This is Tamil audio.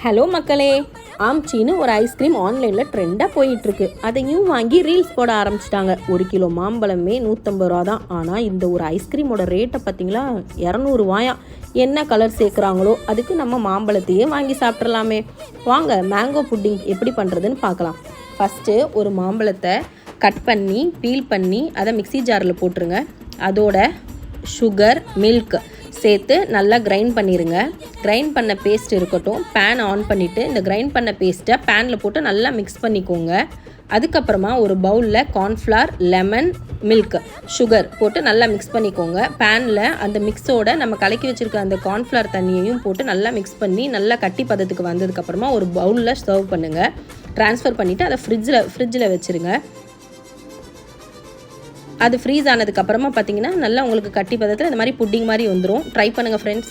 ஹலோ மக்களே, ஆம்ச்சின்னு ஒரு ஐஸ்கிரீம் ஆன்லைனில் ட்ரெண்டாக போயிட்டுருக்கு. அதையும் வாங்கி ரீல்ஸ் போட ஆரம்பிச்சிட்டாங்க. 1 கிலோ மாம்பழமே 150 ரூபா தான். ஆனால் இந்த ஒரு ஐஸ்கிரீமோட ரேட்டை பார்த்தீங்களா, 200 ரூபாயா. என்ன கலர் சேர்க்குறாங்களோ அதுக்கு நம்ம மாம்பழத்தையே வாங்கி சாப்பிட்றலாமே. வாங்க மேங்கோ புட்டிங் எப்படி பண்ணுறதுன்னு பார்க்கலாம். ஃபஸ்ட்டு ஒரு மாம்பழத்தை கட் பண்ணி பீல் பண்ணி அதை மிக்ஸி ஜாரில் போட்டுருங்க. அதோட சுகர், மில்க் சேர்த்து நல்லா கிரைண்ட் பண்ணிடுங்க. கிரைண்ட் பண்ண பேஸ்ட் இருக்கட்டும். பேன் ஆன் பண்ணிவிட்டு இந்த கிரைண்ட் பண்ண பேஸ்ட்டை பேனில் போட்டு நல்லா மிக்ஸ் பண்ணிக்கோங்க. அதுக்கப்புறமா ஒரு பவுலில் கார்ன்ஃப்ளவர், லெமன், மில்க், சுகர் போட்டு நல்லா மிக்ஸ் பண்ணிக்கோங்க. பேனில் அந்த மிக்ஸோட நம்ம கலக்கி வச்சுருக்க அந்த கார்ன்ஃப்ளவர் தண்ணியையும் போட்டு நல்லா மிக்ஸ் பண்ணி நல்லா கட்டி பதத்துக்கு வந்ததுக்கப்புறமா ஒரு பவுலில் சர்வ் பண்ணுங்கள். ட்ரான்ஸ்ஃபர் பண்ணிவிட்டு அதை ஃப்ரிட்ஜில் வச்சுருங்க. அது ஃப்ரீஸ் ஆனதுக்கப்புறமா பார்த்தீங்கன்னா நல்லா உங்களுக்கு கட்டி பதத்தில் இந்த மாதிரி புட்டிங் மாதிரி வந்துடும். ட்ரை பண்ணுங்கள் ஃப்ரெண்ட்ஸ்.